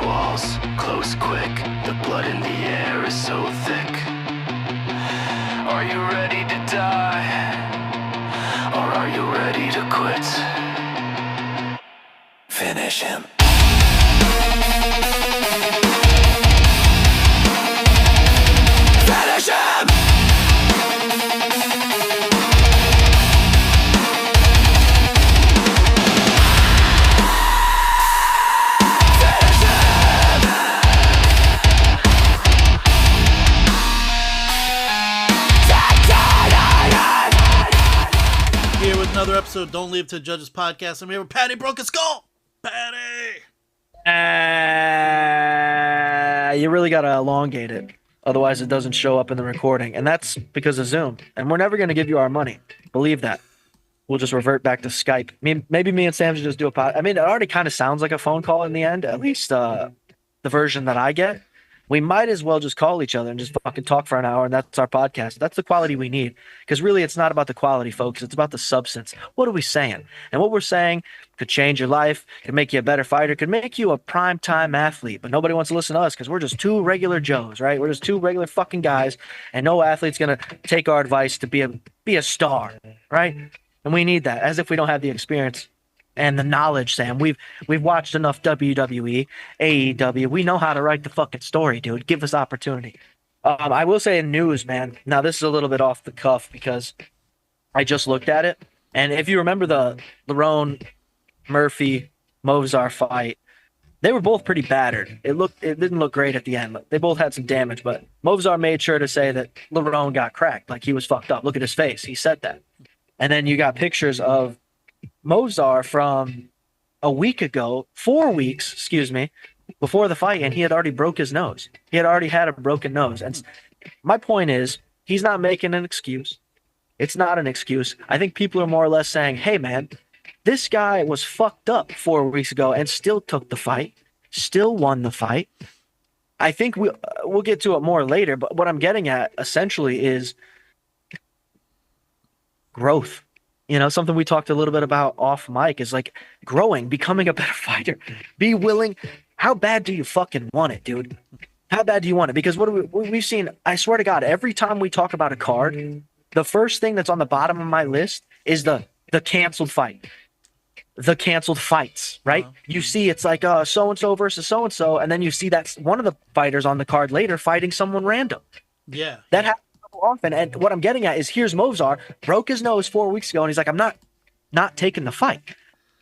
walls, close quick. The blood in the air is so thick. Are you ready to die? Or are you ready to quit? Finish him. Finish him! Here with another episode of Don't Leave to Judges podcast. I'm here with Patty Broke a Skull. Patty! You really got to elongate it. Otherwise, it doesn't show up in the recording. And that's because of Zoom. And we're never going to give you our money. Believe that. We'll just revert back to Skype. Maybe me and Sam should just do a pod. I mean, it already kind of sounds like a phone call in the end, at least the version that I get. We might as well just call each other and just fucking talk for an hour, and that's our podcast. That's the quality we need. Because really, it's not about the quality, folks. It's about the substance. What are we saying? And what we're saying could change your life, could make you a better fighter, could make you a prime-time athlete. But nobody wants to listen to us because we're just two regular Joes, right? We're just two regular fucking guys, and no athlete's going to take our advice to be a star, right? And we need that, as if we don't have the experience and the knowledge, Sam. We've watched enough WWE, AEW. We know how to write the fucking story, dude. Give us opportunity. I will say in news, man. Now, this is a little bit off the cuff because I just looked at it. And if you remember the Lerone Murphy Movzar fight, they were both pretty battered. It didn't look great at the end. They both had some damage, but Movzar made sure to say that Lerone got cracked, like he was fucked up. Look at his face. He said that. And then you got pictures of Movzar from a week ago, 4 weeks, before the fight, and he had already broke his nose. He had already had a broken nose. And my point is, he's not making an excuse. It's not an excuse. I think people are more or less saying, hey, man, this guy was fucked up 4 weeks ago and still took the fight, still won the fight. I think we'll get to it more later, but what I'm getting at essentially is growth. You know, something we talked a little bit about off mic is like growing, becoming a better fighter. Be willing. How bad do you fucking want it, dude? How bad do you want it? Because we've seen, I swear to God, every time we talk about a card, the first thing that's on the bottom of my list is the canceled fight. The canceled fights, right? You see it's like so-and-so versus so-and-so, and then you see that's one of the fighters on the card later fighting someone random. Yeah. That happens often. And what I'm getting at is here's Movzar, broke his nose 4 weeks ago, and he's like, I'm not taking the fight.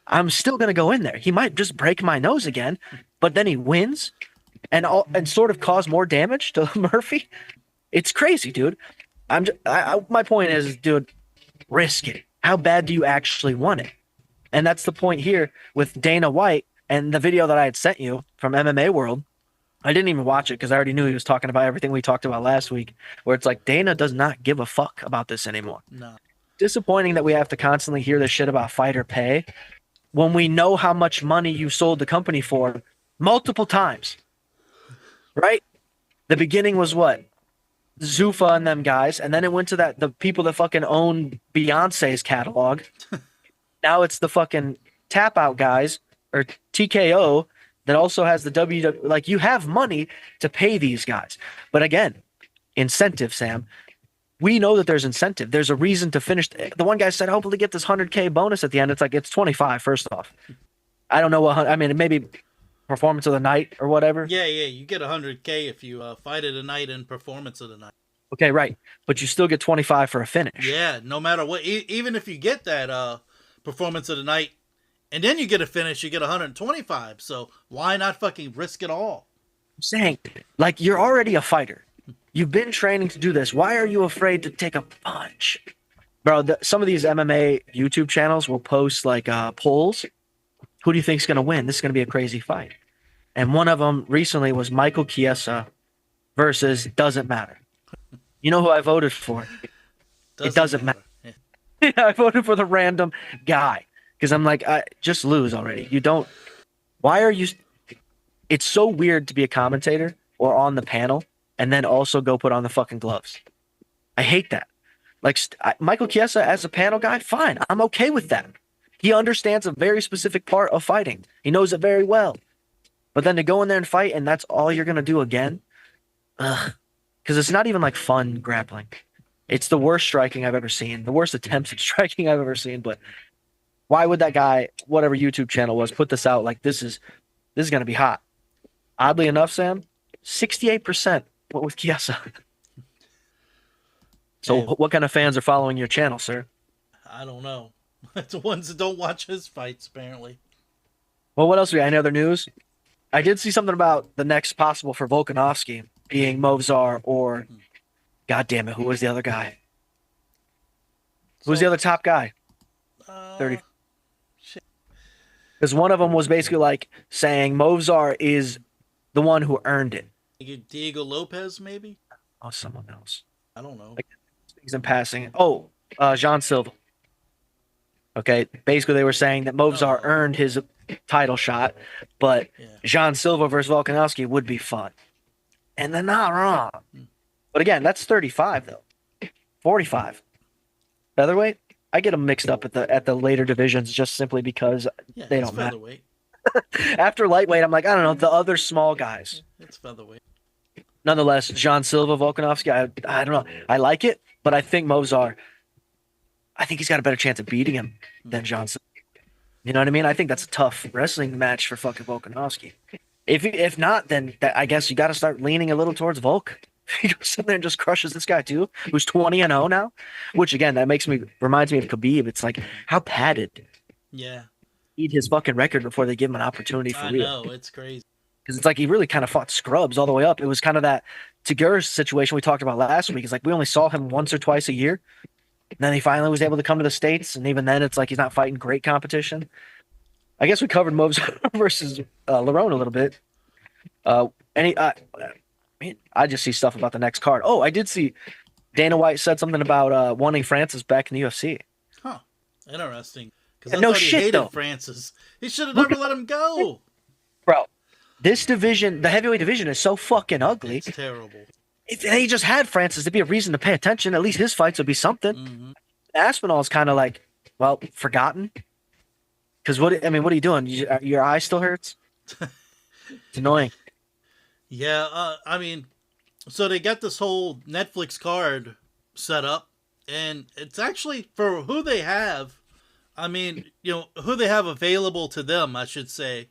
I'm still going to go in there. He might just break my nose again, but then he wins and sort of cause more damage to Murphy. It's crazy, dude. My point is, dude, risk it. How bad do you actually want it? And that's the point here with Dana White and the video that I had sent you from MMA World. I didn't even watch it because I already knew he was talking about everything we talked about last week, where it's like Dana does not give a fuck about this anymore. No. Disappointing that we have to constantly hear this shit about fighter pay when we know how much money you sold the company for multiple times, right? The beginning was what? Zuffa and them guys, and then it went to the people that fucking own Beyonce's catalog. Now it's the fucking Tap Out guys, or TKO, that also has the WWE. Like, you have money to pay these guys. But again, incentive, Sam. We know that there's incentive. There's a reason to finish. The one guy said, hopefully get this 100K bonus at the end. It's like, it's 25, first off. I don't know what, I mean, maybe performance of the night or whatever. Yeah, you get 100K if you fight of the night and performance of the night. Okay, right. But you still get 25 for a finish. Yeah, no matter what. Even if you get that performance of the night, and then you get a finish, you get 125. So why not fucking risk it all? I'm saying, like, you're already a fighter. You've been training to do this. Why are you afraid to take a punch? Bro, some of these MMA YouTube channels will post, like, polls. Who do you think's going to win? This is going to be a crazy fight. And one of them recently was Michael Chiesa versus Doesn't Matter. You know who I voted for? It doesn't matter. Yeah. I voted for the random guy. Because I'm like, just lose already. You don't. Why are you? It's so weird to be a commentator or on the panel and then also go put on the fucking gloves. I hate that. Like, Michael Chiesa as a panel guy, fine. I'm okay with that. He understands a very specific part of fighting. He knows it very well. But then to go in there and fight, and that's all you're gonna do again, ugh. Because it's not even like fun grappling. It's the worst striking I've ever seen, the worst attempts at striking I've ever seen. But why would that guy, whatever YouTube channel was, put this out like this is gonna be hot? Oddly enough, Sam, 68% went with Kiesa. So Hey, what kind of fans are following your channel, sir? I don't know. It's the ones that don't watch his fights, apparently. Well, what else do we got? Any other news? I did see something about the next possible for Volkanovski being Movzar or, God damn it, who was the other guy? Who's the other top guy? 30. Shit. Because one of them was basically like saying Movzar is the one who earned it. Diego Lopez, maybe? Oh, someone else. I don't know. Like, he's in passing. Oh, Jean Silva. Okay, basically they were saying that Movzar Oh. earned his title shot, but Yeah. Jean Silva versus Volkanovski would be fun. And they're not wrong. But again, that's 35 though. 45. Featherweight? I get them mixed up at the later divisions just simply because Yeah, they it's don't matter. featherweight. After lightweight, I'm like, I don't know, the other small guys. It's featherweight. Nonetheless, Jean Silva, Volkanovski, I don't know. I like it, but I think Movzar, I think he's got a better chance of beating him than Jean Silva. You know what I mean? I think that's a tough wrestling match for fucking Volkanovski. If not, then I guess you got to start leaning a little towards Volk. He goes in there and just crushes this guy too, who's 20-0 now. Which again, that reminds me of Khabib. It's like, how padded Yeah, eat his fucking record before they give him an opportunity for I real. know. It's crazy. Because it's like he really kind of fought scrubs all the way up. It was kind of that Tagur's situation we talked about last week. It's like we only saw him once or twice a year. And then he finally was able to come to the States, and even then, it's like he's not fighting great competition. I guess we covered Moves versus Lerone a little bit. Man, I just see stuff about the next card. Oh, I did see Dana White said something about wanting Francis back in the UFC. Huh. Interesting. Because Yeah, I no thought he shit, hated though. Francis. He should have Look never let him go. Bro, this division, the heavyweight division, is so fucking ugly. It's terrible. If they just had Francis to be a reason to pay attention, at least his fights would be something. Hmm. Aspinall's kind of like, well, forgotten. Because what are you doing? Your eye still hurts? It's annoying. Yeah, I mean, so they got this whole Netflix card set up, and it's actually for who they have. I mean, who they have available to them, I should say.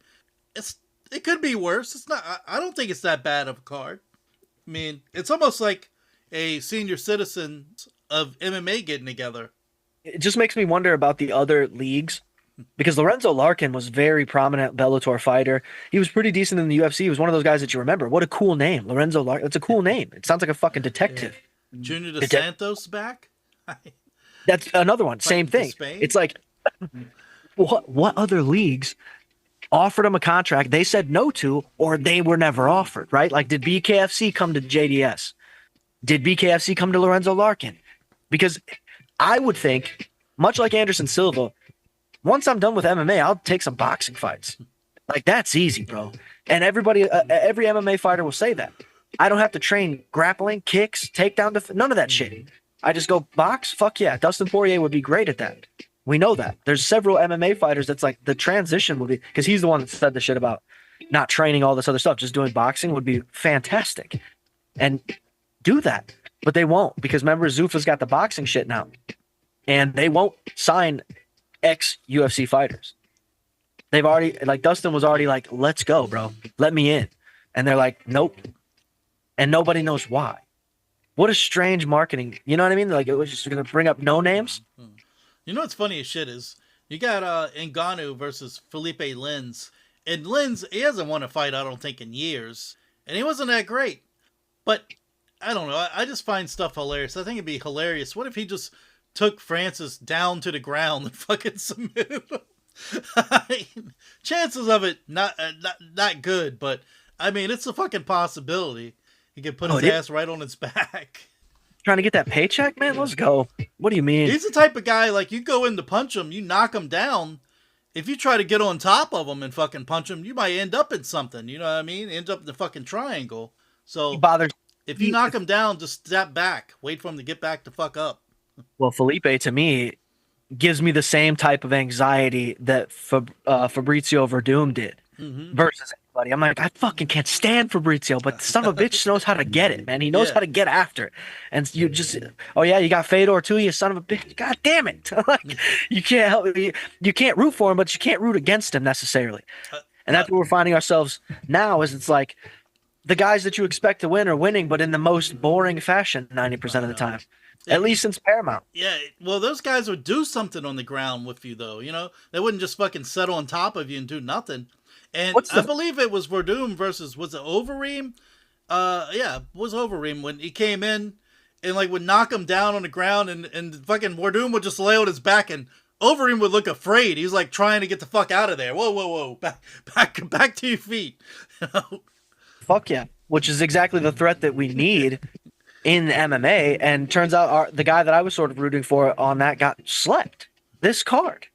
It could be worse. It's not. I don't think it's that bad of a card. I mean, it's almost like a senior citizens of MMA getting together. It just makes me wonder about the other leagues. Because Lorenzo Larkin was very prominent Bellator fighter. He was pretty decent in the UFC. He was one of those guys that you remember. What a cool name. Lorenzo Larkin. That's a cool name. It sounds like a fucking detective. Junior Dos Santos back. That's another one. Same Fighting thing. for Spain? It's like, what other leagues offered him a contract they said no to, or they were never offered, right? Like, did BKFC come to JDS? Did BKFC come to Lorenzo Larkin? Because I would think, much like Anderson Silva, once I'm done with MMA, I'll take some boxing fights. Like, that's easy, bro. And every MMA fighter will say that. I don't have to train grappling, kicks, takedown, none of that shit. I just go box. Fuck yeah. Dustin Poirier would be great at that. We know that. There's several MMA fighters that's like the transition would be, because he's the one that said the shit about not training all this other stuff. Just doing boxing would be fantastic. And do that. But they won't, because remember, Zuffa's got the boxing shit now. And they won't sign ex-UFC fighters. They've already, like, Dustin was already like, let's go, bro. Let me in. And they're like, nope. And nobody knows why. What a strange marketing. You know what I mean? Like, it was just going to bring up no names. You know what's funny as shit is you got Ngannou versus Felipe Lins. And Lins, he hasn't won a fight, I don't think, in years. And he wasn't that great. But, I don't know. I just find stuff hilarious. I think it'd be hilarious. What if he just took Francis down to the ground and fucking submitted him? I mean, chances of it not good, but I mean, it's a fucking possibility. He could put his ass right on its back. Trying to get that paycheck, man? Let's go. What do you mean? He's the type of guy, like, you go in to punch him, you knock him down. If you try to get on top of him and fucking punch him, you might end up in something. You know what I mean? End up in the fucking triangle. So, if you knock him down, just step back. Wait for him to get back the fuck up. Well, Felipe, to me, gives me the same type of anxiety that Fabrizio Verdum did. Mm-hmm. versus anybody. I'm like, I fucking can't stand Fabrizio, but the son of a bitch knows how to get it, man. He knows Yeah. how to get after it. And you just, oh yeah, you got Fedor too, you son of a bitch. God damn it. Like, you can't help you can't root for him, but you can't root against him necessarily. Uh, And that's what we're finding ourselves now is it's like the guys that you expect to win are winning, but in the most boring fashion 90% of the time. At least since Paramount. Yeah, well, those guys would do something on the ground with you, though. You know, they wouldn't just fucking settle on top of you and do nothing. And What's I the believe it was Verdum versus, was it Overeem? Yeah, it was Overeem when he came in and like would knock him down on the ground, and fucking Verdum would just lay on his back, and Overeem would look afraid. He was like trying to get the fuck out of there. Whoa, whoa, whoa, back to your feet. You know? fuck yeah? Which is exactly the threat that we need in MMA. And turns out the guy that I was sort of rooting for on that got slept. This card.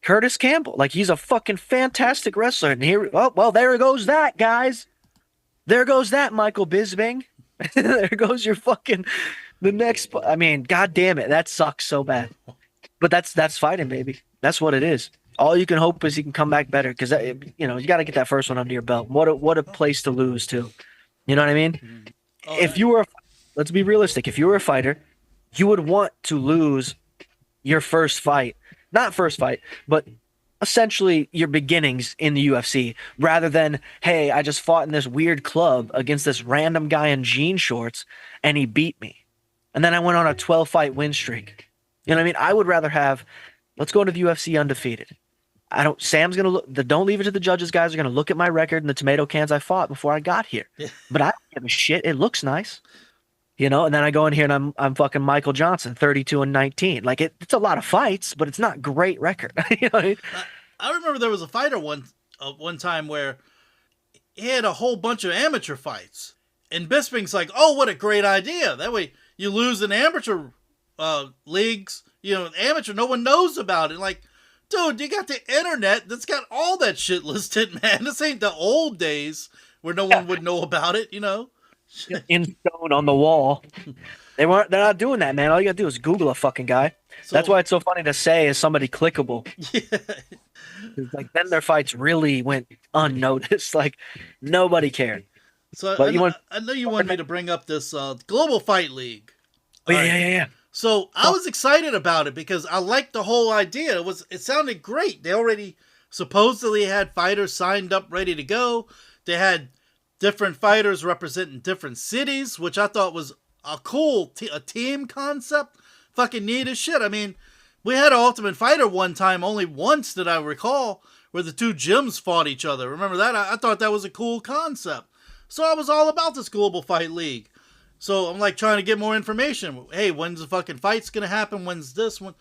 Curtis Campbell. Like, he's a fucking fantastic wrestler. And here, oh, well, there goes that, guys. There goes that, Michael Bisping. There goes your fucking, the next, I mean, god damn it. That sucks so bad. But that's fighting, baby. That's what it is. All you can hope is he can come back better because, you know, you got to get that first one under your belt. What a place to lose, too. You know what I mean? Oh, If you were, let's be realistic. If you were a fighter, you would want to lose your first fight. Not first fight, but essentially your beginnings in the UFC rather than, hey, I just fought in this weird club against this random guy in jean shorts and he beat me. And then I went on a 12-fight win streak. You know what I mean? I would rather have, let's go into the UFC undefeated. Sam's going to look, don't leave it to the judges, guys are going to look at my record and the tomato cans I fought before I got here. Yeah. But I don't give a shit. It looks nice. You know, and then I go in here and I'm fucking Michael Johnson, 32-19. Like it's a lot of fights, but it's not great record. You know what I mean? I remember there was a fighter one time where he had a whole bunch of amateur fights, and Bisping's like, "Oh, what a great idea! That way you lose in amateur leagues. You know, amateur, no one knows about it. Like, dude, you got the internet that's got all that shit listed, man. This ain't the old days where no one would know about it. You know." In stone on the wall. They're not doing that, man. All you gotta do is Google a fucking guy. So, That's why it's so funny to say is somebody clickable. Yeah. It's like then their fights really went unnoticed. Like nobody cared. So But I know you wanted me to bring up this Global Fight League. Oh, yeah, All right. yeah. So I was excited about it because I liked the whole idea. It sounded great. They already supposedly had fighters signed up, ready to go. They had different fighters representing different cities, which I thought was a cool a team concept. Fucking neat as shit. I mean, we had an Ultimate Fighter one time, only once that I recall, where the two gyms fought each other. Remember that? I thought that was a cool concept. So I was all about this Global Fight League. So I'm like trying to get more information. Hey, when's the fucking fight's gonna happen? When's this one?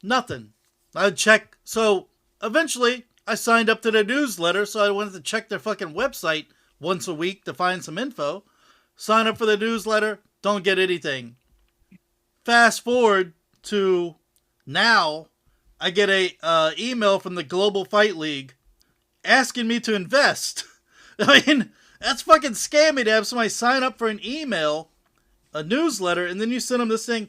Nothing. I'd check. So eventually I signed up to their newsletter, so I wanted to check their fucking website once a week to find some info. Sign up for the newsletter, don't get anything. Fast forward to now, I get a email from the Global Fight League asking me to invest. I mean, that's fucking scammy to have somebody sign up for an email, a newsletter, and then you send them this thing.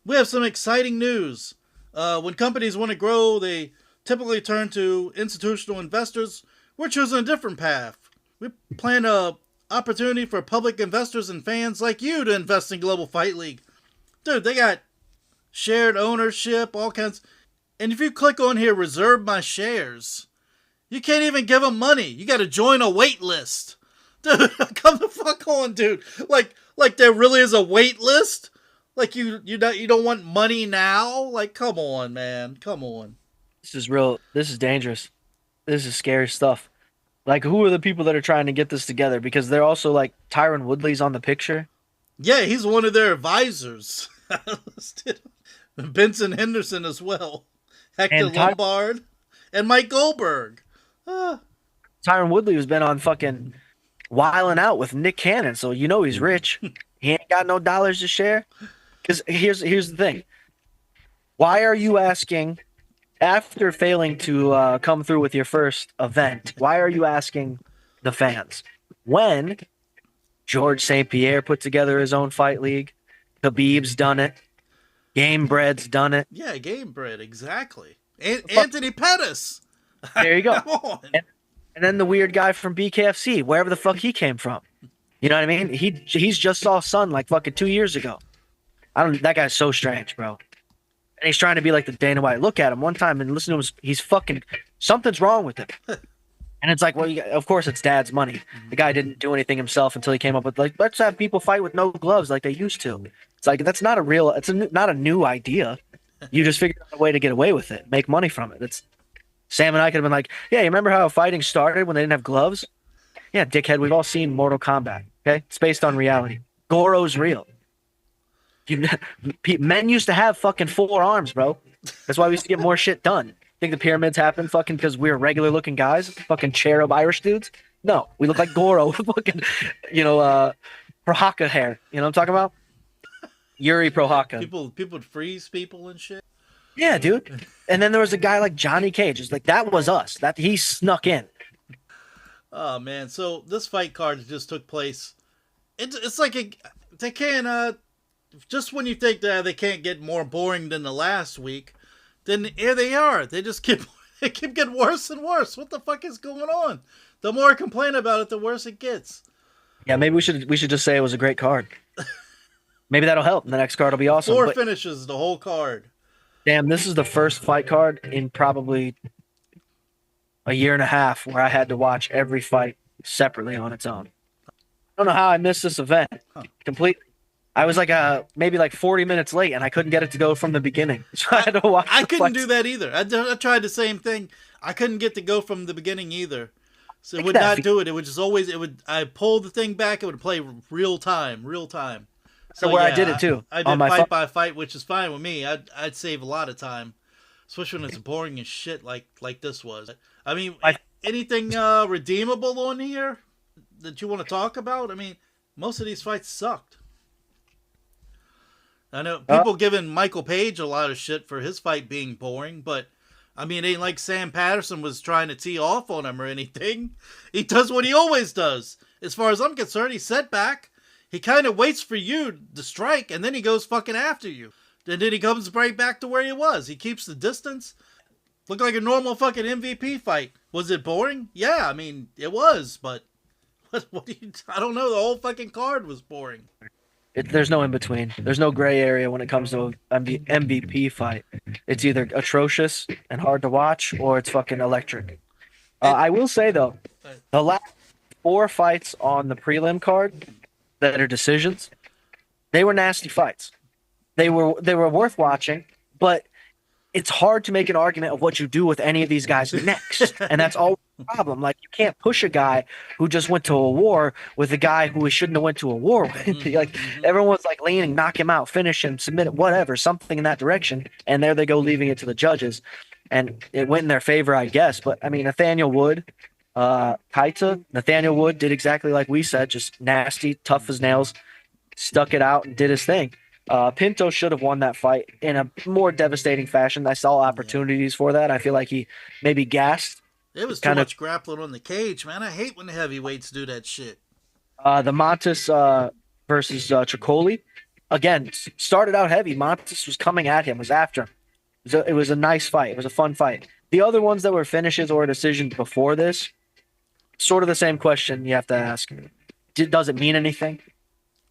We have some exciting news. When companies want to grow, they typically turn to institutional investors. We're choosing a different path. We plan a opportunity for public investors and fans like you to invest in Global Fight League. Dude, they got shared ownership, all kinds. And if you click on here, reserve my shares, you can't even give them money. You got to join a wait list. Dude, come the fuck on, dude. Like there really is a wait list? Like you don't want money now? Like, come on, man. Come on. This is real. This is dangerous. This is scary stuff. Like, who are the people that are trying to get this together? Because they're also like Tyron Woodley's on the picture. Yeah, he's one of their advisors. Benson Henderson as well. Hector And Lombard. And Mike Goldberg. Tyron Woodley has been on fucking wiling out with Nick Cannon, so you know he's rich. He ain't got no dollars to share. Because here's the thing. Why are you asking, after failing to come through with your first event, why are you asking the fans? When George St. Pierre put together his own fight league, Khabib's done it, Gamebred's done it. Yeah, Gamebred, exactly. Anthony Pettis. There you go. Come on. And And then the weird guy from BKFC, wherever the fuck he came from. You know what I mean? He's just saw Sun like fucking 2 years ago. I don't. That guy's so strange, bro. And he's trying to be like the Dana White. Look at him one time and listen to him. He's fucking something's wrong with him. And it's like, well, of course it's dad's money. The guy didn't do anything himself until he came up with like, let's have people fight with no gloves like they used to. It's like that's not a real. Not a new idea. You just figured out a way to get away with it, make money from it. It's Sam and I could have been like, yeah, you remember how fighting started when they didn't have gloves? Yeah, dickhead. We've all seen Mortal Kombat. Okay, it's based on reality. Goro's real. Men used to have fucking 4 arms, bro. That's why we used to get more shit done. Think the pyramids happened fucking because we were regular looking guys, fucking cherub Irish dudes? No, we look like Goro, fucking, Prohaka hair. You know what I'm talking about? Yuri Prohaka. People would freeze people and shit. Yeah, dude. And then there was a guy like Johnny Cage. It's like that was us. That he snuck in. Oh man, so this fight card just took place. It's like they can't just when you think that they can't get more boring than the last week, then here they are. They keep getting worse and worse. What the fuck is going on? The more I complain about it, the worse it gets. Yeah, maybe we should just say it was a great card. Maybe that'll help. The next card will be awesome. 4 finishes, the whole card. Damn, this is the first fight card in probably a year and a half where I had to watch every fight separately on its own. I don't know how I missed this event completely. I was like maybe like 40 minutes late, and I couldn't get it to go from the beginning. So I had to watch. I couldn't do that either. I tried the same thing. I couldn't get to go from the beginning either. So it would not do it. It would just always. I pulled the thing back. It would play real time. So where I did it too. I did fight by fight, which is fine with me. I'd save a lot of time, especially when it's boring as shit like this was. I mean, anything redeemable on here that you want to talk about? I mean, most of these fights sucked. I know people giving Michael Page a lot of shit for his fight being boring, but I mean, it ain't like Sam Patterson was trying to tee off on him or anything. He does what he always does. As far as I'm concerned, he's set back. He kind of waits for you to strike, and then he goes fucking after you. And then he comes right back to where he was. He keeps the distance. Looked like a normal fucking MVP fight. Was it boring? Yeah, I mean, it was, but what do you... I don't know. The whole fucking card was boring. There's no in between. There's no gray area when it comes to an MVP fight. It's either atrocious and hard to watch, or it's fucking electric. I will say though, the last 4 fights on the prelim card that are decisions, they were nasty fights. They were worth watching, but it's hard to make an argument of what you do with any of these guys next, and that's all the problem. Like, you can't push a guy who just went to a war with a guy who he shouldn't have went to a war with. Like, everyone's like leaning, knock him out, finish him, submit it, whatever, something in that direction, and there they go, leaving it to the judges, and it went in their favor, I guess. But I mean, Nathaniel Wood, Nathaniel Wood did exactly like we said, just nasty, tough as nails, stuck it out and did his thing. Pinto should have won that fight in a more devastating fashion. I saw opportunities for that. I feel like he maybe gassed. It was too much grappling on the cage, man. I hate when the heavyweights do that shit. The Montes versus Tricoli, again, started out heavy. Montes was coming at him, was after him. It was a nice fight. It was a fun fight. The other ones that were finishes or decisions before this, sort of the same question you have to ask. Does it mean anything?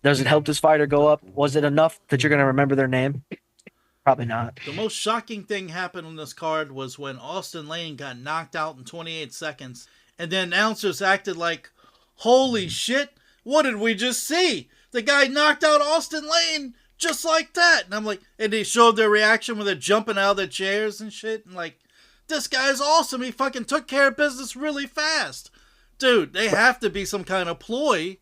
Does it help this fighter go up? Was it enough that you're going to remember their name? Probably not. The most shocking thing happened on this card was when Austin Lane got knocked out in 28 seconds. And the announcers acted like, holy shit, what did we just see? The guy knocked out Austin Lane just like that. And I'm like, and they showed their reaction when they're jumping out of their chairs and shit. And like, this guy's awesome. He fucking took care of business really fast. Dude, they have to be some kind of ploy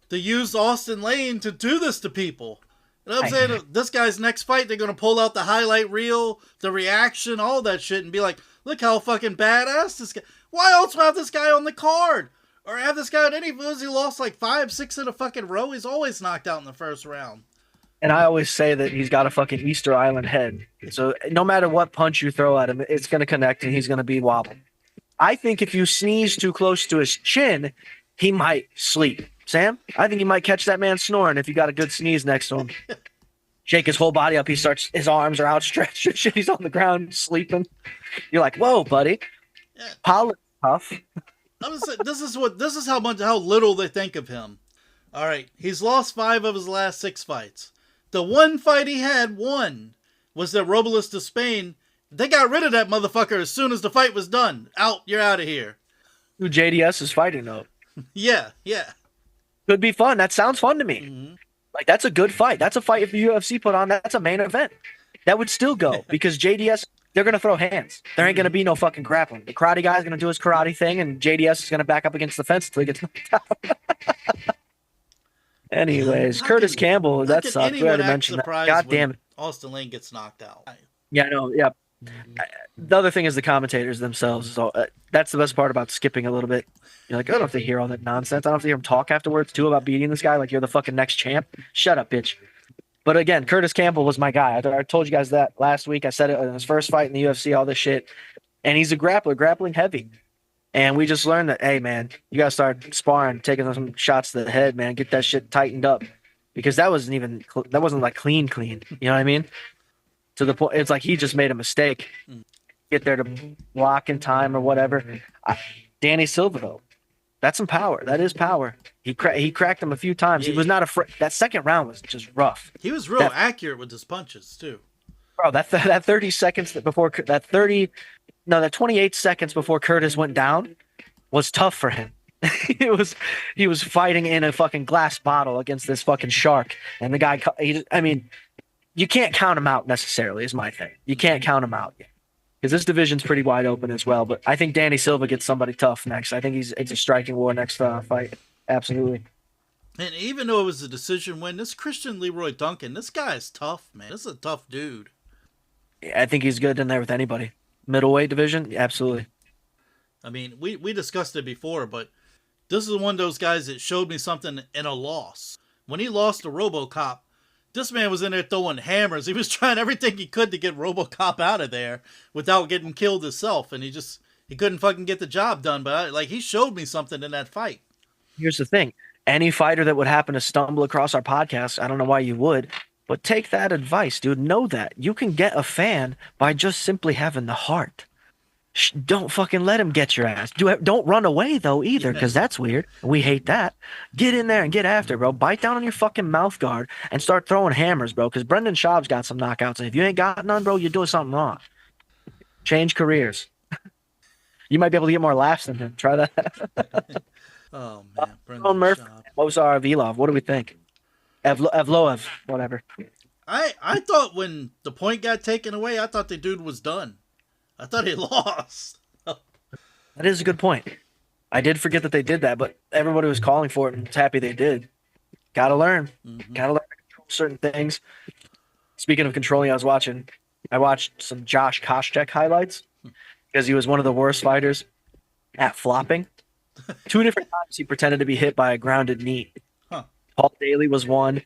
to use Austin Lane to do this to people. You know what I'm saying? This guy's next fight, they're going to pull out the highlight reel, the reaction, all that shit, and be like, look how fucking badass this guy... Why else have this guy on the card? Or have this guy on any... He lost like 5, 6 in a fucking row? He's always knocked out in the first round. And I always say that he's got a fucking Easter Island head. So no matter what punch you throw at him, it's going to connect and he's going to be wobbled. I think if you sneeze too close to his chin, he might sleep. Sam, I think you might catch that man snoring if you got a good sneeze next to him. Shake his whole body up. His arms are outstretched and shit. He's on the ground sleeping. You're like, whoa, buddy. Yeah. Pollard's tough. I'm just saying, this is how little they think of him. All right, he's lost 5 of his last 6 fights. The one fight he had won was the Robles to Spain. They got rid of that motherfucker as soon as the fight was done. Out, you're out of here. Who JDS is fighting though? Yeah, yeah. Could be fun. That sounds fun to me. Mm-hmm. Like that's a good fight. That's a fight if the UFC put on. That's a main event. That would still go because JDS they're gonna throw hands. There ain't gonna be no fucking grappling. The karate guy's gonna do his karate thing, and JDS is gonna back up against the fence until he gets knocked out. Anyways, Curtis Campbell, that sucked. We already mentioned that. God damn it. Austin Lane gets knocked out. Yeah, no, yeah. The other thing is the commentators themselves. So that's the best part about skipping a little bit. You're like, I don't have to hear all that nonsense. I don't have to hear him talk afterwards too about beating this guy like you're the fucking next champ. Shut up, bitch. But again, Curtis Campbell was my guy. I told you guys that last week. I said it in his first fight in the UFC, all this shit. And he's a grappler, grappling heavy. And we just learned that, hey, man, you got to start sparring, taking some shots to the head, man. Get that shit tightened up. Because that wasn't like clean. You know what I mean? To the point, it's like he just made a mistake. Get there to block in time or whatever. Danny Silva, though, that's some power. That is power. He cracked him a few times. He was not afraid. That second round was just rough. He was real accurate with his punches too. Bro, that 30 seconds before that 28 seconds before Curtis went down was tough for him. He was fighting in a fucking glass bottle against this fucking shark, and the guy. You can't count him out necessarily. Is my thing. You can't count him out because this division's pretty wide open as well. But I think Danny Silva gets somebody tough next. I think it's a striking war next fight. Absolutely. And even though it was a decision win, this Christian Leroy Duncan, this guy is tough, man. This is a tough dude. Yeah, I think he's good in there with anybody. Middleweight division, absolutely. I mean, we discussed it before, but this is one of those guys that showed me something in a loss. When he lost to RoboCop, this man was in there throwing hammers. He was trying everything he could to get RoboCop out of there without getting killed himself, and he couldn't fucking get the job done. But he showed me something in that fight. Here's the thing. Any fighter that would happen to stumble across our podcast, I don't know why you would, but take that advice, dude. Know that you can get a fan by just simply having the heart. Don't fucking let him get your ass. Don't run away, though, either, because that's weird. We hate that. Get in there and get after, bro. Bite down on your fucking mouth guard and start throwing hammers, bro, because Brendan Schaub's got some knockouts. And if you ain't got none, bro, you're doing something wrong. Change careers. You might be able to get more laughs than him. Try that. Oh, man. Brendan Murphy, Schaub. Mozar Vilov. What do we think? Evloev, whatever. I thought when the point got taken away, I thought the dude was done. I thought he lost. That is a good point. I did forget that they did that, but everybody was calling for it and was happy they did. Gotta learn. Mm-hmm. Gotta learn to control certain things. Speaking of controlling, I watched some Josh Koscheck highlights because he was one of the worst fighters at flopping. 2 different times he pretended to be hit by a grounded knee. Huh. Paul Daly was one,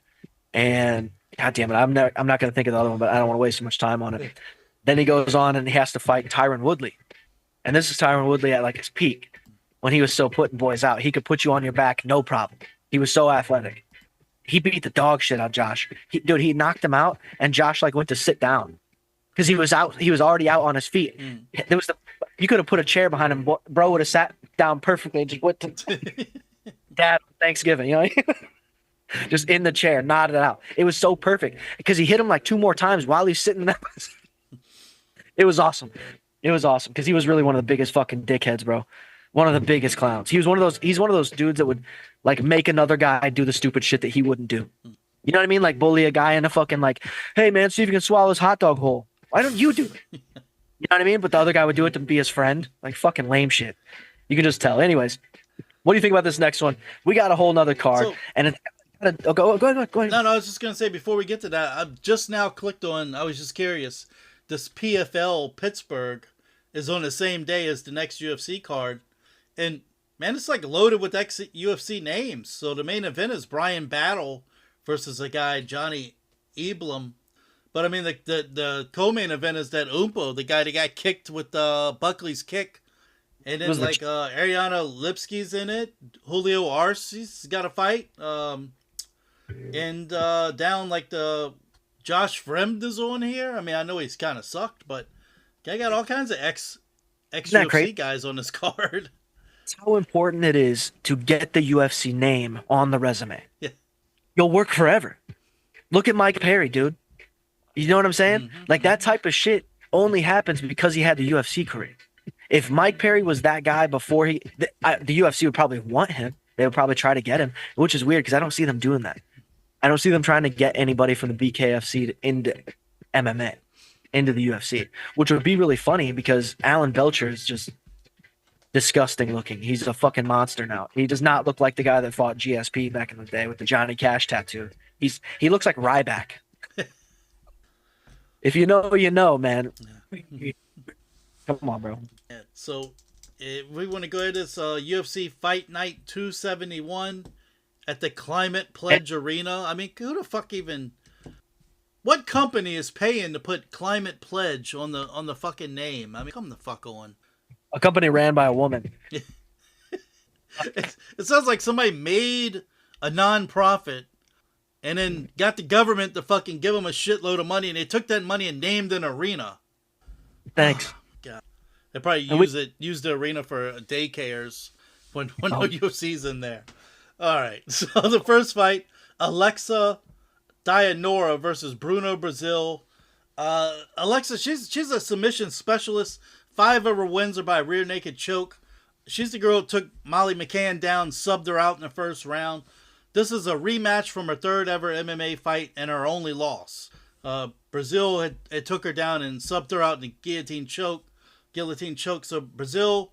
and God damn it, I'm not going to think of the other one, but I don't want to waste too much time on it. Then he goes on and he has to fight Tyron Woodley. And this is Tyron Woodley at like his peak when he was still putting boys out. He could put you on your back, no problem. He was so athletic. He beat the dog shit out of Josh. He knocked him out, and Josh went to sit down because he was out. He was already out on his feet. You could have put a chair behind him. Bro would have sat down perfectly and just went to Dad Thanksgiving, just in the chair, nodded out. It was so perfect because he hit him 2 more times while he's sitting there. It was awesome. It was awesome because he was really one of the biggest fucking dickheads, bro. One of the biggest clowns. He's one of those dudes that would make another guy do the stupid shit that he wouldn't do. You know what I mean? Like bully a guy in a fucking hey man, see if you can swallow his hot dog whole. Why don't you do it? You know what I mean? But the other guy would do it to be his friend. Fucking lame shit. You can just tell. Anyways, what do you think about this next one? We got a whole nother card. Go ahead. No, I was just going to say, before we get to that, I've just now clicked on, I was just curious, this PFL Pittsburgh is on the same day as the next UFC card. And, man, it's loaded with UFC names. So the main event is Brian Battle versus a guy, Johnny Eblum. But, I mean, the co-main event is that Umpo, the guy that got kicked with Buckley's kick. And then, Ariana Lipski's in it. Julio Arce's got a fight. And down, the Josh Fremd is on here. I mean, I know he's kind of sucked, but I got all kinds of ex-UFC guys on this card. It's how important it is to get the UFC name on the resume. Yeah. You'll work forever. Look at Mike Perry, dude. You know what I'm saying? Like that Mm-hmm. type of shit only happens because he had the UFC career. If Mike Perry was that guy before the UFC would probably want him. They would probably try to get him, which is weird because I don't see them doing that. I don't see them trying to get anybody from the BKFC into MMA, into the UFC, which would be really funny because Alan Belcher is just disgusting looking. He's a fucking monster now. He does not look like the guy that fought GSP back in the day with the Johnny Cash tattoo. He looks like Ryback. If you know, you know, man. Yeah. Come on, bro. Yeah. So, we want to go ahead. This UFC Fight Night 271 at the Climate Pledge Arena. I mean, who the fuck even? What company is paying to put Climate Pledge on the fucking name? I mean, come the fuck on. A company ran by a woman. It sounds like somebody made a non-profit and then got the government to fucking give them a shitload of money, and they took that money and named an arena. Thanks. God, they probably And use the arena for daycares when no Oh. UFC's in there. All right, so the first fight, Alexa Dianora versus Bruno Brazil. Alexa, she's a submission specialist. 5 of her wins are by rear naked choke. She's the girl who took Molly McCann down, subbed her out in the first round. This is a rematch from her third ever MMA fight and her only loss. Brazil had took her down and subbed her out in a guillotine choke. So Brazil,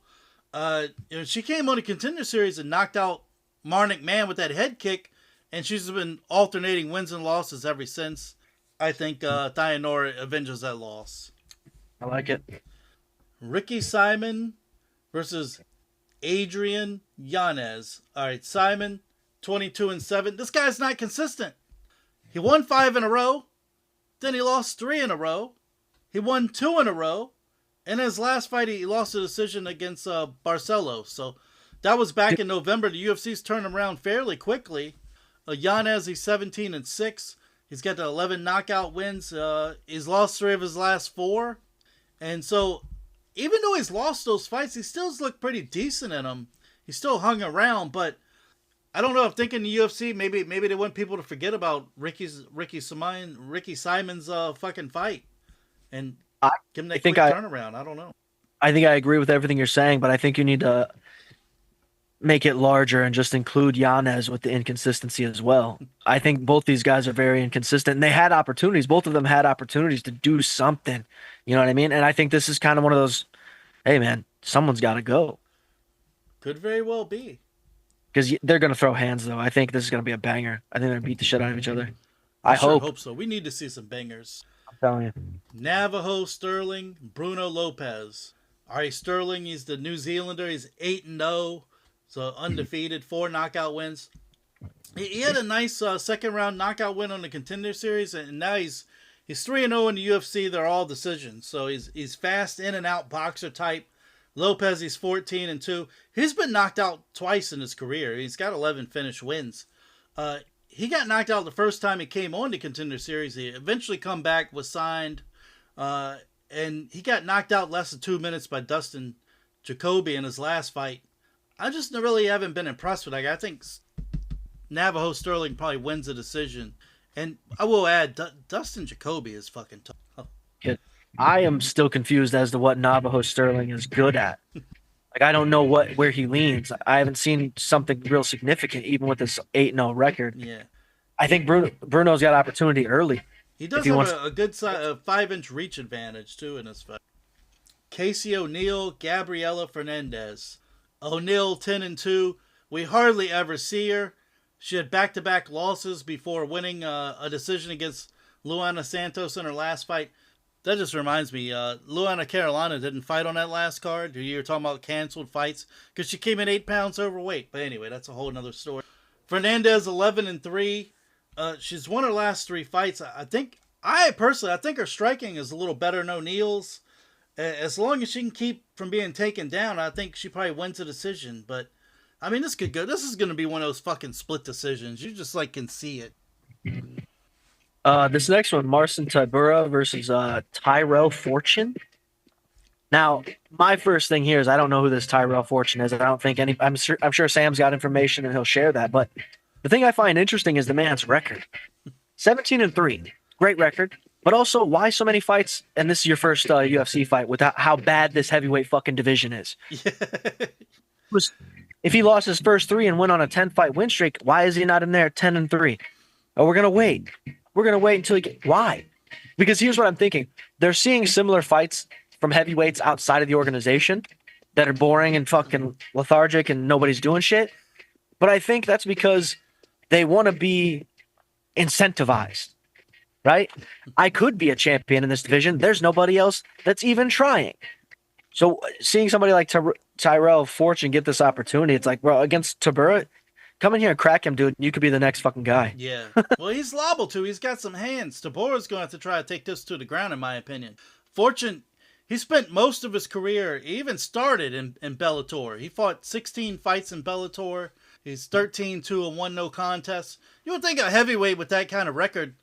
she came on a contender series and knocked out Marnik Mann with that head kick, and she's been alternating wins and losses ever since. I think Dianora avenges that loss. I like it. Ricky Simon versus Adrian Yanez. All right, Simon, 22-7. This guy's not consistent. He won 5 in a row, then he lost 3 in a row. He won 2 in a row, and in his last fight he lost a decision against Barcelo. So that was back in November. The UFC's turned him around fairly quickly. Yanez, he's 17-6. He's got the 11 knockout wins. He's lost 3 of his last 4, and so even though he's lost those fights, he still looked pretty decent in them. He still hung around, but I don't know. I'm thinking the UFC maybe they want people to forget about Ricky Simon's fucking fight and I, give him I that think quick turnaround. I don't know. I think I agree with everything you're saying, but I think you need to make it larger and just include Yanez with the inconsistency as well. I think both these guys are very inconsistent, and they had opportunities. Both of them had opportunities to do something. You know what I mean? And I think this is kind of one of those, hey man, someone's got to go Could very well be. because they're going to throw hands though. I think this is going to be a banger. I think they're going to beat the shit out of each other. I I sure hope. hope so. We need to see some bangers. I'm telling you. Navajo Sterling, Bruno Lopez. Ari Sterling, he's the New Zealander. He's 8-0, so undefeated, 4 knockout wins. He had a nice second round knockout win on the Contender Series, and now he's 3-0 in the UFC. They're all decisions, so he's fast in and out boxer type. Lopez, he's 14-2. He's been knocked out twice in his career. He's got 11 finished wins. He got knocked out the first time he came on the Contender Series. He eventually come back, was signed, and he got knocked out less than 2 minutes by Dustin Jacoby in his last fight. I just really haven't been impressed with that guy. I think Navajo Sterling probably wins the decision. And I will add, Dustin Jacoby is fucking tough. Kid. I am still confused as to what Navajo Sterling is good at. Like I don't know where he leans. I haven't seen something real significant, even with this 8-0 record. Yeah. I think Bruno's got opportunity early. He does If he have wants- a good 5-inch reach advantage, too, in this fight. Casey O'Neill, Gabriela Fernandez. O'Neill 10-2. We hardly ever see her. She had back-to-back losses before winning a decision against Luana Santos in her last fight. That just reminds me, Luana Carolina didn't fight on that last card. You were talking about canceled fights because she came in 8 pounds overweight. But anyway, that's a whole nother story. Fernandez 11-3. She's won her last 3 fights. I think her striking is a little better than O'Neill's. As long as she can keep from being taken down, I think she probably wins a decision. But I mean, this could go. This is going to be one of those fucking split decisions. You just can see it. This next one, Marcin Tybura versus Tyrell Fortune. Now, my first thing here is I don't know who this Tyrell Fortune is. I don't think any. I'm sure Sam's got information and he'll share that. But the thing I find interesting is the man's record. 17-3, great record. But also, why so many fights? And this is your first UFC fight with how bad this heavyweight fucking division is. Was if he lost his first three and went on a 10-fight win streak, why is he not in there 10-3? Oh, we're gonna wait. We're gonna wait until why? Because here's what I'm thinking: they're seeing similar fights from heavyweights outside of the organization that are boring and fucking lethargic and nobody's doing shit. But I think that's because they want to be incentivized, right? I could be a champion in this division. There's nobody else that's even trying. So seeing somebody like Tyrell Fortune get this opportunity, it's like, bro, against Tabura, come in here and crack him, dude. You could be the next fucking guy. Yeah. Well, he's liable to. He's got some hands. Tabora's going to have to try to take this to the ground, in my opinion. Fortune, he spent most of his career, he even started in Bellator. He fought 16 fights in Bellator. He's 13-2-1 no contest. You would think a heavyweight with that kind of record,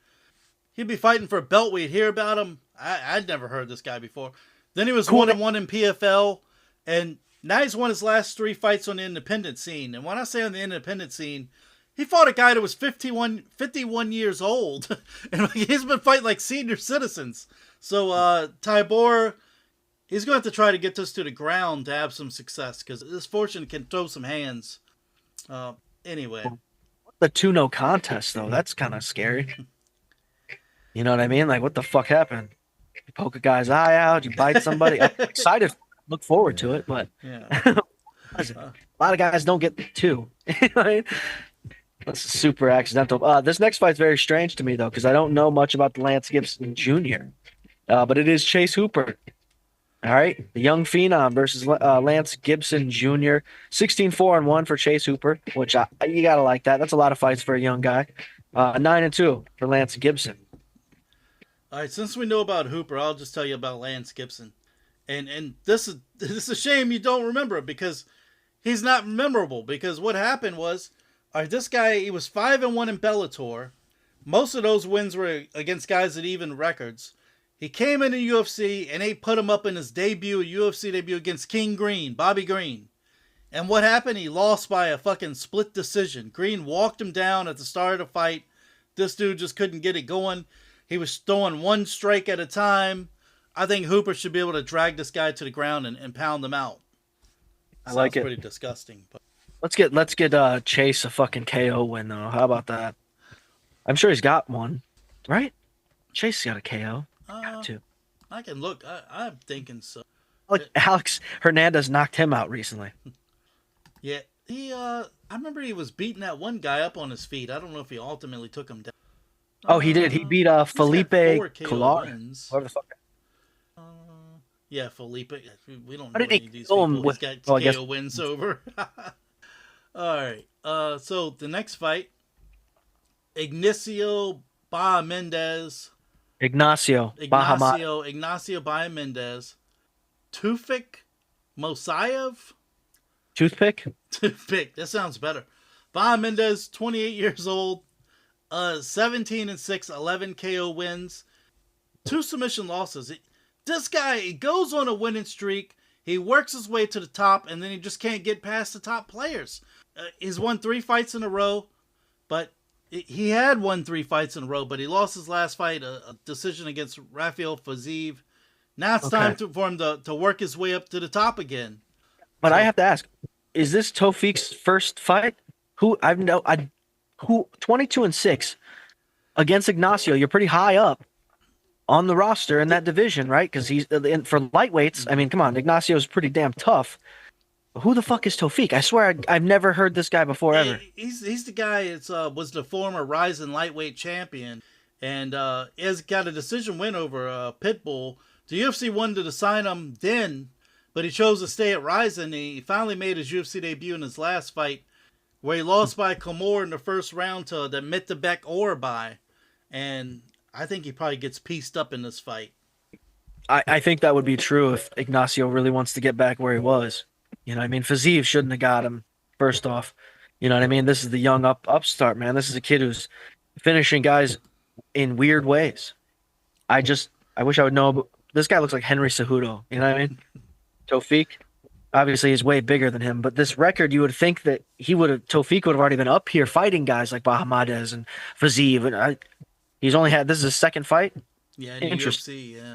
he'd be fighting for a belt. We'd hear about him. I'd never heard this guy before. Then he was 1-1 in PFL, and now he's won his last 3 fights on the independent scene. And when I say on the independent scene, he fought a guy that was 51 years old. And he's been fighting like senior citizens. So Tybor, he's going to have to try to get this to the ground to have some success, because this Fortune can throw some hands. Anyway. The 2-no contest, though, that's kind of scary. You know what I mean? Like, what the fuck happened? You poke a guy's eye out, you bite somebody. I'm excited. Look forward to it, but Yeah. a lot of guys don't get 2. You know what I mean? That's super accidental. This next fight's very strange to me, though, because I don't know much about the Lance Gibson Jr., but it is Chase Hooper. All right, the young phenom versus Lance Gibson Jr. 16-4-1 for Chase Hooper, which you gotta like that. That's a lot of fights for a young guy. 9-2 for Lance Gibson. All right, since we know about Hooper, I'll just tell you about Lance Gibson. And this is a shame you don't remember it, because he's not memorable. Because what happened was, all right, this guy, he was 5-1 in Bellator. Most of those wins were against guys at even records. He came into UFC and they put him up in his UFC debut against King Green, Bobby Green. And what happened? He lost by a fucking split decision. Green walked him down at the start of the fight. This dude just couldn't get it going. He was throwing one strike at a time. I think Hooper should be able to drag this guy to the ground and pound him out. I like it. Pretty disgusting. But Let's get Chase a fucking KO win, though. How about that? I'm sure he's got one, right? Chase got a KO. Got to. I can look. I'm thinking so. Like Alex Hernandez knocked him out recently. Yeah, I remember he was beating that one guy up on his feet. I don't know if he ultimately took him down. Oh, he did. He beat Felipe Collar. Whatever the fuck. Yeah, Felipe. We don't How know did any he of these kill people. him with- He's got well, I KO guess- wins over. All right. So the next fight, Ignacio Bahamendez. Ignacio Bahamat. Ignacio Bahamendez. Tufik Mosayev. Toothpick? Tufik. That sounds better. Bahamendez, 28 years old. 17-6, 11 KO wins. 2 submission losses. This guy, he goes on a winning streak. He works his way to the top, and then he just can't get past the top players. He's won 3 fights in a row, but he had won 3 fights in a row, but he lost his last fight, a decision against Rafael Fiziev. Now it's time for him to work his way up to the top again. But I have to ask, is this Tofik's first fight? Who 22-6 against Ignacio? You're pretty high up on the roster in that division, right? Because he's for lightweights. I mean, come on, Ignacio's pretty damn tough. Who the fuck is Tofik? I swear I've never heard this guy before ever. He's the guy that was the former Rising lightweight champion, and has got a decision win over Pitbull. The UFC wanted to sign him then, but he chose to stay at Rising. He finally made his UFC debut in his last fight, where he lost by Komor in the first round to the Mitabek Orbai, and I think he probably gets pieced up in this fight. I think that would be true if Ignacio really wants to get back where he was. You know what I mean? Fiziev shouldn't have got him, first off. You know what I mean? This is the young upstart, man. This is a kid who's finishing guys in weird ways. I wish I would know this guy looks like Henry Cejudo. You know what I mean? Tofik. Obviously, he's way bigger than him, but this record, you would think that Tofik would have already been up here fighting guys like Bahamadez and Fiziev, and he's only had this is his second fight. Yeah, in the Interesting. UFC. Yeah.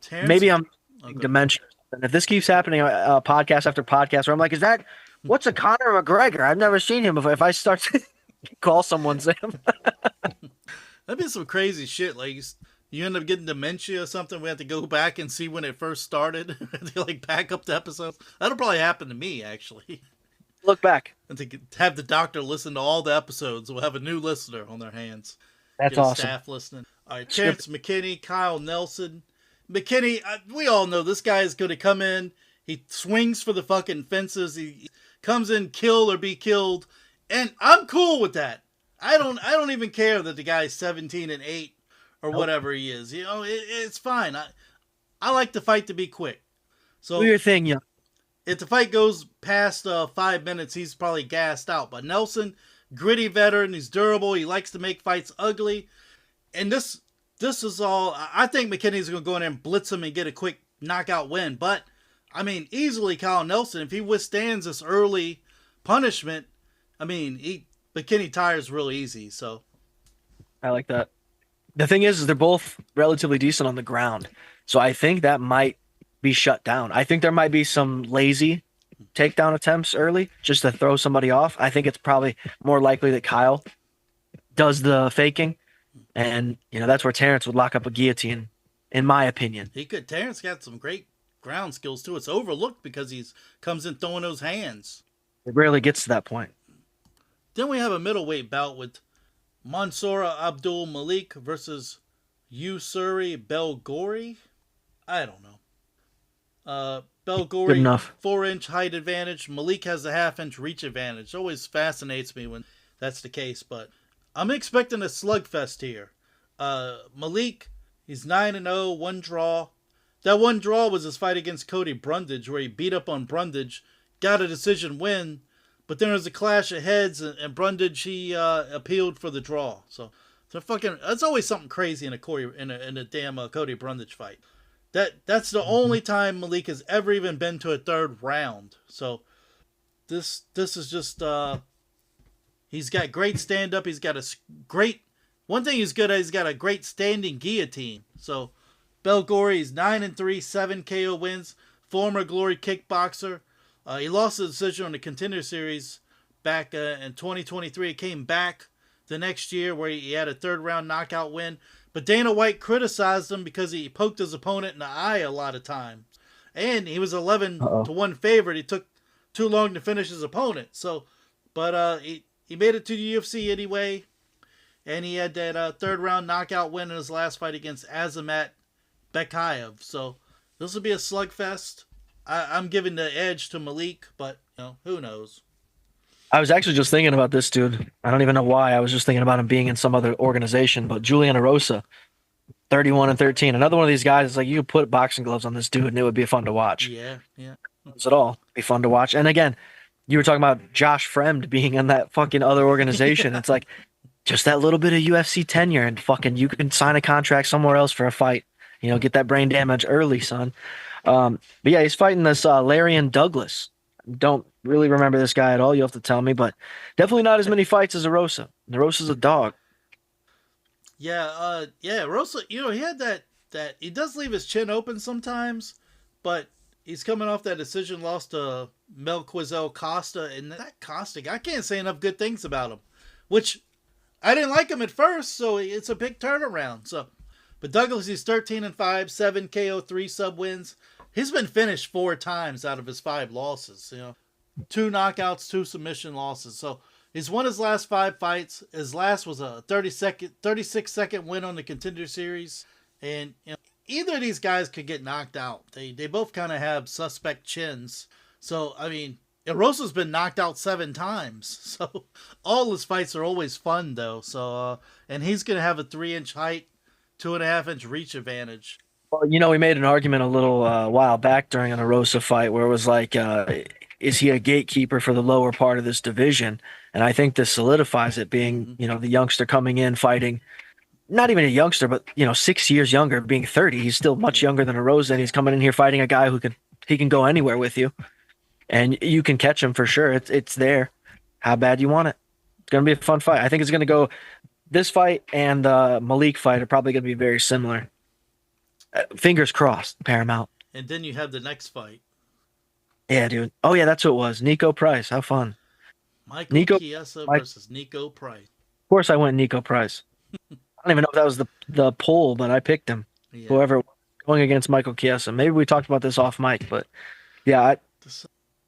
Terrence. Maybe I'm Oh, go ahead. dementia. And if this keeps happening, podcast after podcast, where I'm like, is that what's a Conor McGregor? I've never seen him before. If I start to call someone him, That'd be some crazy shit. Like you end up getting dementia or something. We have to go back and see when it first started. To like back up the episodes. That'll probably happen to me actually. look back. And to have the doctor listen to all the episodes, we'll have a new listener on their hands. That's Get a awesome. staff listening. All right, Terrence McKinney, Kyle Nelson. McKinney, we all know this guy is going to come in. He swings for the fucking fences. He comes in, kill or be killed, and I'm cool with that. I don't even care that the guy's 17-8 or whatever he is. You know, it's fine. I like the fight to be quick. So Do your thing, young. if the fight goes past 5 minutes, he's probably gassed out. But Nelson, gritty veteran, he's durable. He likes to make fights ugly, and this is all. I think McKinney's going to go in there and blitz him and get a quick knockout win. But I mean, easily Kyle Nelson, if he withstands this early punishment, I mean, McKinney tires real easy. So I like that. The thing is they're both relatively decent on the ground, so I think that might be shut down. I think there might be some lazy takedown attempts early just to throw somebody off. I think it's probably more likely that Kyle does the faking, and that's where Terrence would lock up a guillotine, in my opinion. he could. Terrence got some great ground skills too. It's overlooked because he's comes in throwing those hands. It rarely gets to that point. Then we have a middleweight bout with Mansoura Abdul Malik versus Yusuri Belgori. I don't know. Good Belgori, enough. 4-inch height advantage. Malik has a half-inch reach advantage. Always fascinates me when that's the case, but I'm expecting a slugfest here. Malik, he's 9-0, one draw. That one draw was his fight against Cody Brundage, where he beat up on Brundage, got a decision win, but then there was a clash of heads, and Brundage he appealed for the draw. So that's always something crazy in a damn Cody Brundage fight. That's the only time Malik has ever even been to a third round. So this is just he's got great stand up. He's got a great one thing he's good at. He's got a great standing guillotine. So Belgori is 9-3, 7 KO wins. Former Glory kickboxer. He lost the decision on the Contender Series back in 2023. He came back the next year where he had a third round knockout win. But Dana White criticized him because he poked his opponent in the eye a lot of times. And he was 11 to 1 favorite. He took too long to finish his opponent. So, but he made it to the UFC anyway. And he had that third round knockout win in his last fight against Azamat Bekayev. So this will be a slugfest. I'm giving the edge to Malik, but who knows? I was actually just thinking about this dude. I don't even know why. I was just thinking about him being in some other organization. But Julian Erosa, 31-13, another one of these guys. It's like you could put boxing gloves on this dude, and it would be fun to watch. Yeah. At all, be fun to watch. And again, you were talking about Josh Fremd being in that fucking other organization. It's like just that little bit of UFC tenure, and fucking you can sign a contract somewhere else for a fight. Get that brain damage early, son. But yeah, he's fighting this Larian Douglas. Don't really remember this guy at all. You'll have to tell me, but definitely not as many fights as Erosa. Erosa's a dog. Yeah, Rosa, he had that he does leave his chin open sometimes, but he's coming off that decision loss to Melquizel Costa, and that Costa, I can't say enough good things about him, which I didn't like him at first, so it's a big turnaround. So, but Douglas, he's 13-5, 7 KO, 3 sub wins. He's been finished 4 times out of his 5 losses. 2 knockouts, 2 submission losses. So he's won his last 5 fights. His last was a 36-second win on the Contender Series. And either of these guys could get knocked out. They both kind of have suspect chins. So I mean, Erosa's been knocked out 7 times. So all his fights are always fun though. So and he's gonna have a 3-inch height, 2.5-inch reach advantage. Well, we made an argument a little while back during an Erosa fight where it was like, is he a gatekeeper for the lower part of this division? And I think this solidifies it, being, the youngster coming in fighting not even a youngster, but 6 years younger, being 30. He's still much younger than a Rose, and he's coming in here fighting a guy he can go anywhere with you, and you can catch him for sure. It's there. How bad you want it? It's gonna be a fun fight. I think it's gonna go. This fight and the Malik fight are probably gonna be very similar. Fingers crossed, Paramount. And then you have the next fight. Yeah, dude. Oh yeah, that's what it was. Nico Price. How fun. Michael Nico, Chiesa I, of versus Nico Price. course, I went Nico Price. I don't even know if that was the poll, but I picked him. Yeah. Whoever going against Michael Chiesa. Maybe we talked about this off mic, but yeah,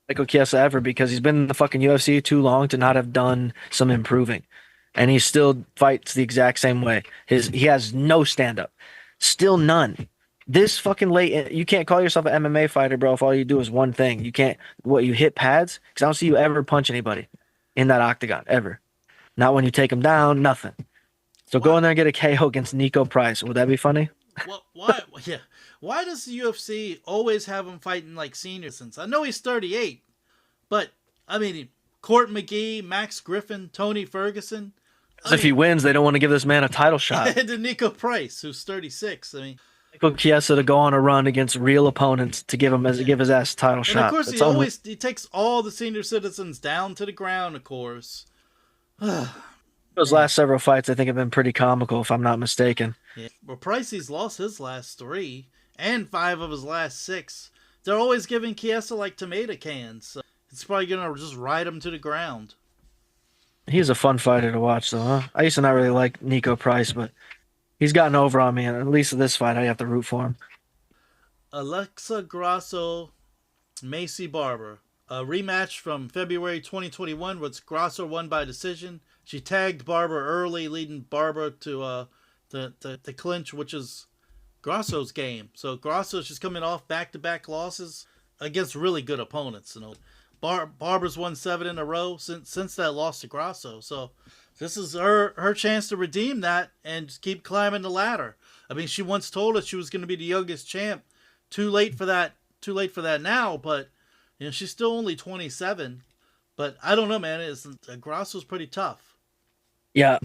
Michael Chiesa ever because he's been in the fucking UFC too long to not have done some improving, and he still fights the exact same way. He has no stand up, still none. This fucking late, you can't call yourself an MMA fighter, bro. If all you do is one thing, you can't. What you hit pads? Because I don't see you ever punch anybody in that octagon ever. Not when you take them down, nothing. So go in there and get a KO against Nico Price. Would that be funny? Well, why? Yeah. Why does the UFC always have him fighting like senior citizens? I know he's 38, but I mean, Court McGee, Max Griffin, Tony Ferguson. If he wins, they don't want to give this man a title shot. And to Nico Price, who's 36. I mean, Michael Chiesa to go on a run against real opponents to give his ass a title shot. And of course, he takes all the senior citizens down to the ground. Of course. Those last several fights, I think, have been pretty comical, if I'm not mistaken. Yeah. Well, Pricey's lost his last 3 and 5 of his last 6. They're always giving Chiesa like tomato cans. So it's probably gonna just ride him to the ground. He's a fun fighter to watch, though. Huh? I used to not really like Nico Price, but he's gotten over on me, and at least in this fight, I have to root for him. Alexa Grasso, Macy Barber. A rematch from February 2021, which Grasso won by decision. She tagged Barber early, leading Barber to the clinch, which is Grasso's game. So Grasso's just coming off back-to-back losses against really good opponents. Barber's won 7 in a row since that loss to Grasso. So this is her chance to redeem that and keep climbing the ladder. I mean, she once told us she was going to be the youngest champ. Too late for that now, but she's still only 27. But I don't know, man. Grasso's pretty tough. Yeah,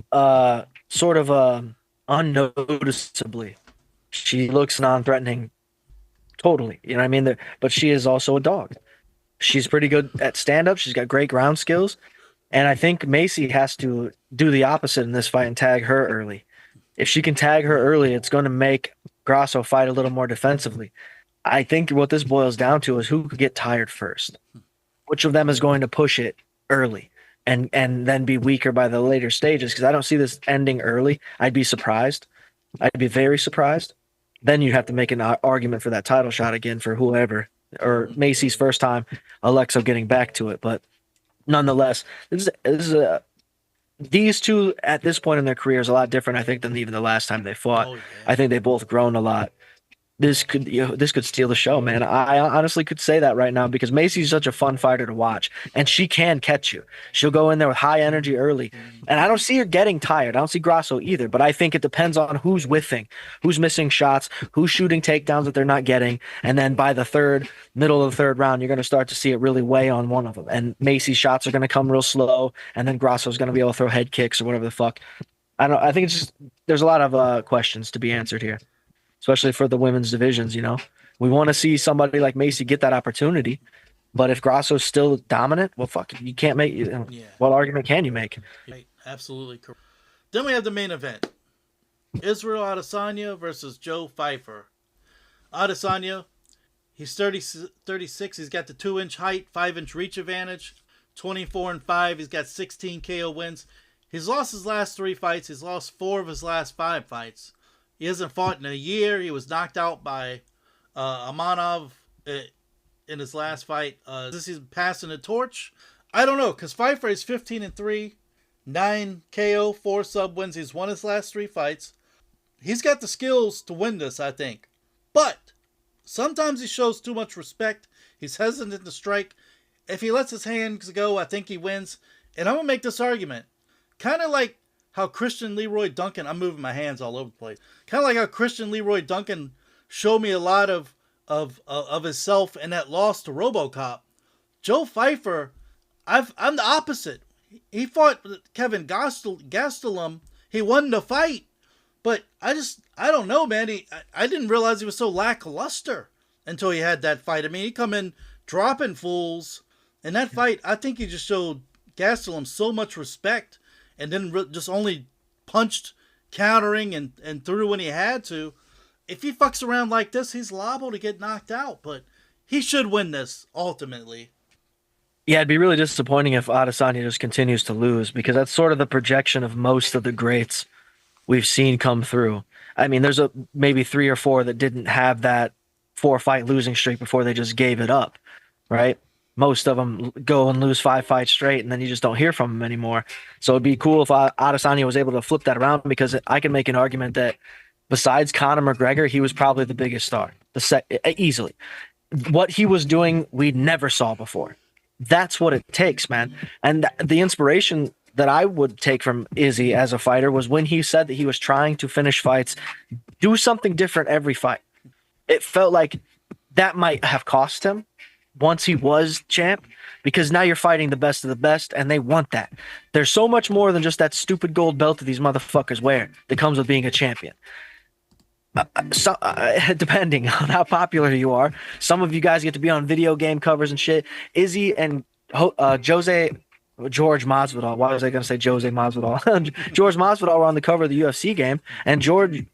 sort of unnoticeably. She looks non-threatening totally. You know what I mean? But she is also a dog. She's pretty good at stand-up. She's got great ground skills. And I think Macy has to do the opposite in this fight and tag her early. If she can tag her early, it's going to make Grasso fight a little more defensively. I think what this boils down to is who could get tired first. Which of them is going to push it early and then be weaker by the later stages? Because I don't see this ending early. I'd be surprised. I'd be very surprised. Then you have to make an argument for that title shot again for whoever. Or Macy's first time, Alexa getting back to it. But nonetheless, these two at this point in their career is a lot different, I think, than even the last time they fought. Oh, yeah. I think they've both grown a lot. This could steal the show, man. I honestly could say that right now because Macy's such a fun fighter to watch, and she can catch you. She'll go in there with high energy early, and I don't see her getting tired. I don't see Grasso either, but I think it depends on who's whiffing, who's missing shots, who's shooting takedowns that they're not getting, and then by the middle of the third round, you're going to start to see it really weigh on one of them, and Macy's shots are going to come real slow, and then Grasso's going to be able to throw head kicks or whatever the fuck. I think it's just there's a lot of questions to be answered here. Especially for the women's divisions, we want to see somebody like Macy get that opportunity. But if Grasso's still dominant, well, fuck, you can't make. What argument can you make? Right, absolutely correct. Then we have the main event: Israel Adesanya versus Joe Pfeiffer. Adesanya, he's 36. He's got the 2-inch height, 5-inch reach advantage, 24-5. He's got 16 KO wins. He's lost his last 3 fights. He's lost 4 of his last 5 fights. He hasn't fought in a year. He was knocked out by Amanov in his last fight. This is passing the torch. I don't know, because Pfeiffer is 15-3, 9 KO, 4 sub wins. He's won his last 3 fights. He's got the skills to win this, I think. But sometimes he shows too much respect. He's hesitant to strike. If he lets his hands go, I think he wins. And I'm going to make this argument. Kind of like how Christian Leroy Duncan, I'm moving my hands all over the place. Kind of like how Christian Leroy Duncan showed me a lot of himself in that loss to RoboCop. Joe Pfeiffer, I'm the opposite. He fought Kevin Gastelum. He won the fight, But I don't know, man. I didn't realize he was so lackluster until he had that fight. I mean, he come in dropping fools. In that fight, I think he just showed Gastelum so much respect, and then just only punched, countering, and threw when he had to. If he fucks around like this, he's liable to get knocked out. But he should win this ultimately. Yeah, it'd be really disappointing if Adesanya just continues to lose, because that's sort of the projection of most of the greats we've seen come through. I mean, there's maybe 3 or 4 that didn't have that 4-fight losing streak before they just gave it up, right? Most of them go and lose 5 fights straight, and then you just don't hear from them anymore. So it'd be cool if Adesanya was able to flip that around, because I can make an argument that besides Conor McGregor, he was probably the biggest star, easily. What he was doing, we never saw before. That's what it takes, man. And the inspiration that I would take from Izzy as a fighter was when he said that he was trying to finish fights, do something different every fight. It felt like that might have cost him once he was champ, because now you're fighting the best of the best, and they want that. There's so much more than just that stupid gold belt that these motherfuckers wear that comes with being a champion. Depending on how popular you are, some of you guys get to be on video game covers and shit. Izzy and George Masvidal. Why was I going to say Jose Masvidal? George Masvidal were on the cover of the UFC game, and George,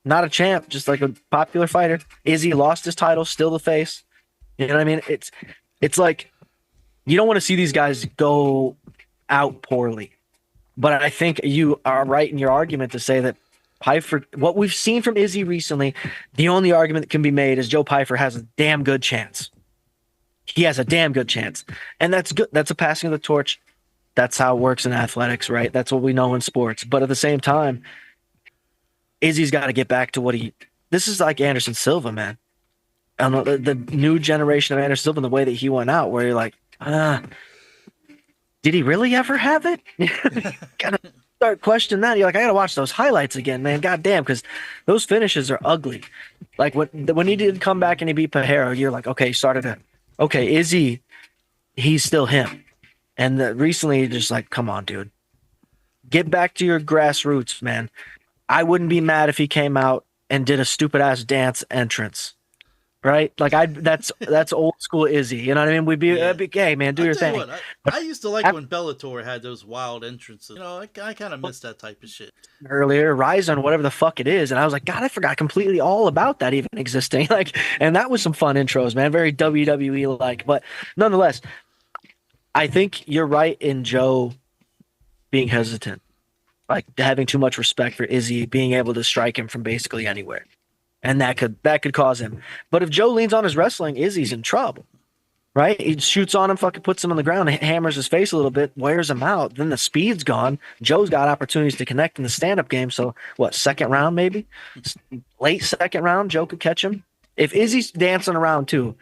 not a champ, just like a popular fighter. Izzy lost his title, still the face. You know what I mean? It's like you don't want to see these guys go out poorly. But I think you are right in your argument to say that Pyfer, what we've seen from Izzy recently, the only argument that can be made is Joe Pyfer has a damn good chance. He has a damn good chance. And that's good. That's a passing of the torch. That's how it works in athletics, right? That's what we know in sports. But at the same time, Izzy's got to get back to what this is like Anderson Silva, man. I don't know, the new generation of Anderson Silva, and the way that he went out, where you're like, did he really ever have it? Gotta start questioning that. You're like, I gotta watch those highlights again, man. God damn, because those finishes are ugly. Like when he did come back and he beat Pajero, you're like, okay, Izzy, he's still him. And recently, you're just like, come on, dude, get back to your grassroots, man. I wouldn't be mad if he came out and did a stupid ass dance entrance. Right? Like that's old school Izzy. You know what I mean? We'd be, hey man, do your thing. What, I used to like when Bellator had those wild entrances. You know, I kind of miss that type of shit. Earlier, Ryzen, whatever the fuck it is, and I was like, God, I forgot completely all about that even existing. Like, and that was some fun intros, man. Very WWE like, but nonetheless, I think you're right in Joe being hesitant, like having too much respect for Izzy, being able to strike him from basically anywhere. And that could cause him. But if Joe leans on his wrestling, Izzy's in trouble, right? He shoots on him, fucking puts him on the ground, hammers his face a little bit, wears him out. Then the speed's gone. Joe's got opportunities to connect in the stand-up game. So what, second round maybe? Late second round, Joe could catch him. If Izzy's dancing around too,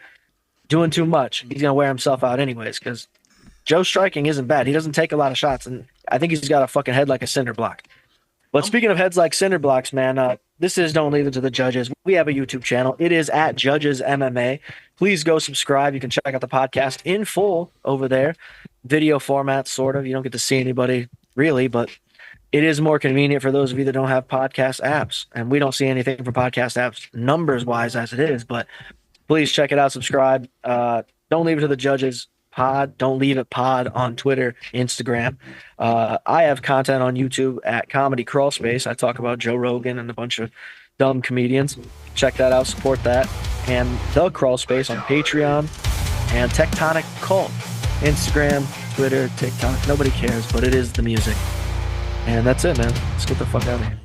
doing too much, he's going to wear himself out anyways, because Joe's striking isn't bad. He doesn't take a lot of shots, and I think he's got a fucking head like a cinder block. But speaking of heads like cinder blocks, man, this is Don't Leave It to the Judges. We have a YouTube channel. It is at Judges MMA. Please go subscribe. You can check out the podcast in full over there. Video format, sort of. You don't get to see anybody really, but it is more convenient for those of you that don't have podcast apps. And we don't see anything for podcast apps numbers-wise as it is, but please check it out. Subscribe. Don't Leave It to the Judges pod. Don't Leave It pod on Twitter, Instagram. I have content on YouTube at Comedy Crawl Space. I talk about Joe Rogan and a bunch of dumb comedians. Check that out. Support that. And The Crawl Space on Patreon and Tectonic Cult. Instagram, Twitter, TikTok. Nobody cares, but it is the music. And that's it, man. Let's get the fuck out of here.